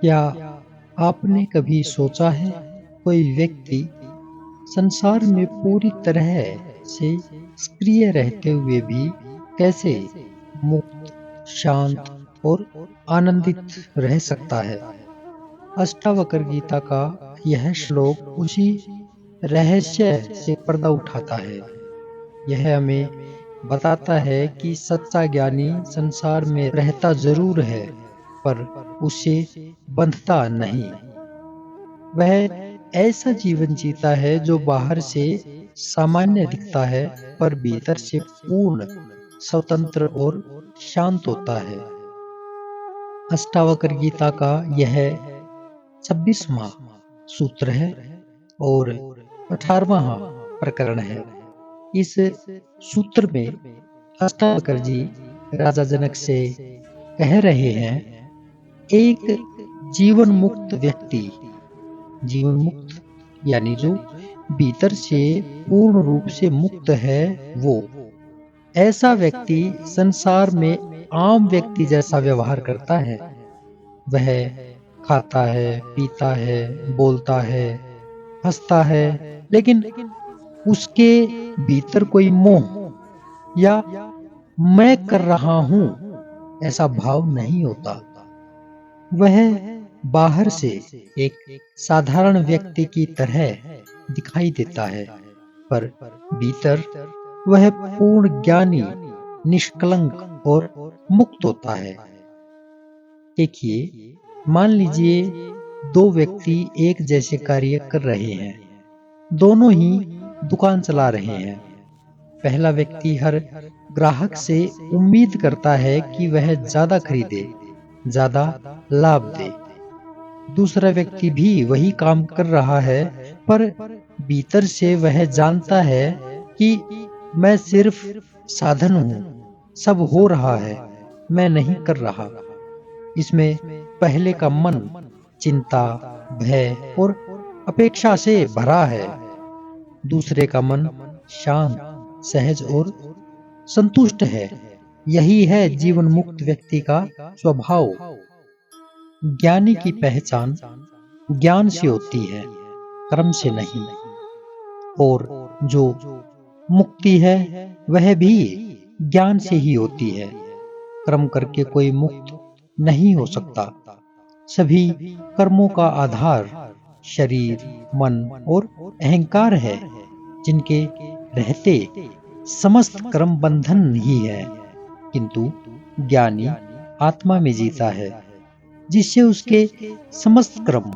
क्या आपने कभी सोचा है, कोई व्यक्ति संसार में पूरी तरह से सक्रिय रहते हुए भी कैसे मुक्त, शांत और आनंदित रह सकता है? अष्टावक्र गीता का यह श्लोक उसी रहस्य से पर्दा उठाता है। यह हमें बताता है कि सच्चा ज्ञानी संसार में रहता जरूर है, पर उसे बंधता नहीं। वह ऐसा जीवन जीता है जो बाहर से सामान्य दिखता है, पर भीतर से पूर्ण, स्वतंत्र और शांत होता है। अष्टावक्र गीता का यह 26वां सूत्र है और 18वां प्रकरण है। इस सूत्र में अष्टावक्र जी राजा जनक से कह रहे हैं, एक जीवन मुक्त व्यक्ति, जीवन मुक्त यानी जो भीतर से पूर्ण रूप से मुक्त है, वो ऐसा व्यक्ति संसार में आम व्यक्ति जैसा व्यवहार करता है। वह खाता है, पीता है, बोलता है, हंसता है, लेकिन उसके भीतर कोई मोह या मैं कर रहा हूं ऐसा भाव नहीं होता। वह बाहर से एक साधारण व्यक्ति की तरह दिखाई देता है, पर भीतर वह पूर्ण ज्ञानी, निष्कलंक और मुक्त होता है। देखिए, मान लीजिए दो व्यक्ति एक जैसे कार्य कर रहे हैं। दोनों ही दुकान चला रहे हैं। पहला व्यक्ति हर ग्राहक से उम्मीद करता है कि वह ज्यादा खरीदे, ज्यादा लाभ दे। दूसरा व्यक्ति भी वही काम कर रहा है, पर भीतर से वह जानता है कि मैं सिर्फ साधन हूं, सब हो रहा है, मैं नहीं कर रहा। इसमें पहले का मन चिंता, भय और अपेक्षा से भरा है। दूसरे का मन शांत, सहज और संतुष्ट है। यही है जीवन मुक्त व्यक्ति का स्वभाव। ज्ञानी की पहचान ज्ञान से होती है, कर्म से नहीं। और जो मुक्ति है वह भी ज्ञान से ही होती है। कर्म करके कोई मुक्त नहीं हो सकता। सभी कर्मों का आधार शरीर, मन और अहंकार है, जिनके रहते समस्त कर्म बंधन ही है। किंतु ज्ञानी आत्मा में जीता है, जिससे उसके समस्त कर्म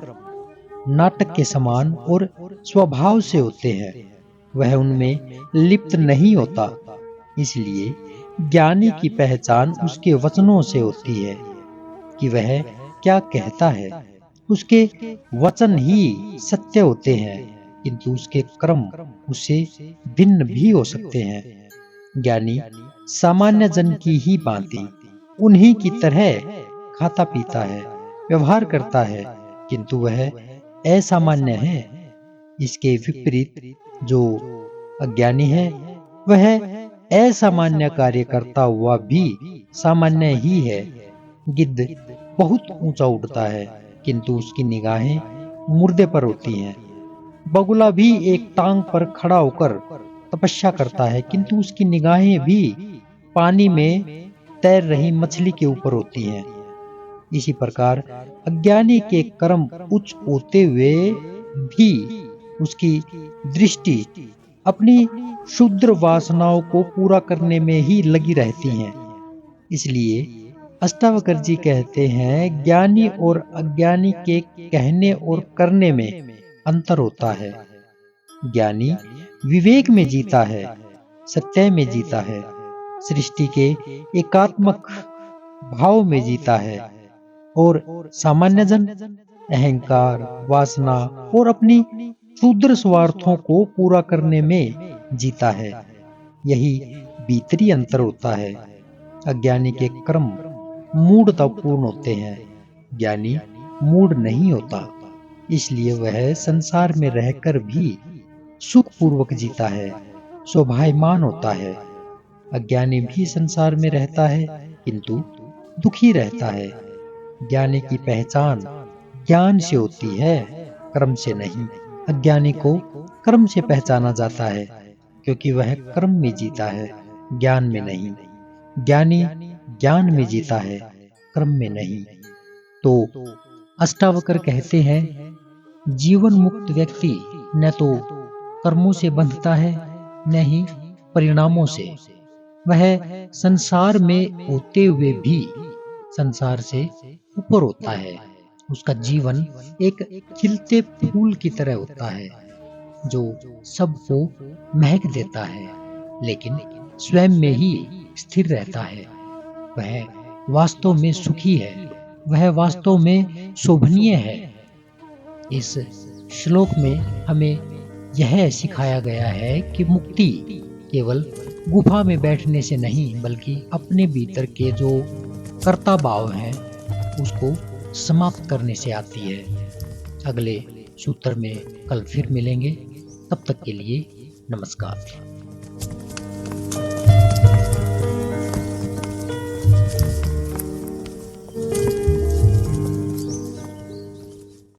नाटक के समान और स्वभाव से होते हैं। वह उनमें लिप्त नहीं होता। इसलिए ज्ञानी की पहचान उसके वचनों से होती है कि वह क्या कहता है। उसके वचन ही सत्य होते हैं, किंतु उसके कर्म उससे भिन्न भी हो सकते हैं। ज्ञानी सामान्य जन की ही भांति उन्हीं की तरह खाता पीता है, व्यवहार करता है, किंतु वह असामान्य है। इसके विपरीत जो अज्ञानी है, वह असामान्य कार्य करता हुआ भी सामान्य ही है। गिद्ध बहुत ऊंचा उड़ता है, किंतु उसकी निगाहें मुर्दे पर होती हैं। बगुला भी एक टांग पर खड़ा होकर तपस्या करता है, किंतु उसकी निगाहें भी पानी में तैर रही मछली के ऊपर होती हैं। इसी प्रकार अज्ञानी के कर्म उच्च होते हुए भी उसकी दृष्टि अपनी क्षुद्र वासनाओं को पूरा करने में ही लगी रहती है। इसलिए अष्टावक्र जी कहते हैं, ज्ञानी और अज्ञानी के कहने और करने में अंतर होता है। ज्ञानी विवेक में जीता है, सत्य में जीता है, सृष्टि के एकात्मक भाव में जीता है, और सामान्य जन अहंकार, वासना और अपनी क्षुद्र स्वार्थों को पूरा करने में जीता है। यही भीतरी अंतर होता है। अज्ञानी के कर्म मूढ़तापूर्ण होते हैं, ज्ञानी मूढ़ नहीं होता। इसलिए वह संसार में रहकर भी सुखपूर्वक जीता है, शोभायमान होता है। अज्ञानी भी संसार में रहता है, किंतु दुखी रहता है। ज्ञानी की पहचान ज्ञान से होती है, कर्म से नहीं। अज्ञानी को कर्म से पहचाना जाता है, क्योंकि वह कर्म में जीता है, ज्ञान में नहीं। ज्ञानी ज्ञान में जीता है, कर्म में नहीं। तो अष्टावक्र कहते हैं, जीवन मुक्त व्यक्ति न तो कर्मों से बंधता है, न ही परिणामों से। वह संसार में होते हुए भी संसार से ऊपर होता है। उसका जीवन एक खिलते फूल की तरह होता है, जो सबको महक देता है, लेकिन स्वयं में ही स्थिर रहता है। वह वास्तव में सुखी है, वह वास्तव में शोभनीय है। इस श्लोक में हमें यह सिखाया गया है कि मुक्ति केवल गुफा में बैठने से नहीं, बल्कि अपने भीतर के जो कर्ता भाव है उसको समाप्त करने से आती है। अगले सूत्र में कल फिर मिलेंगे। तब तक के लिए नमस्कार।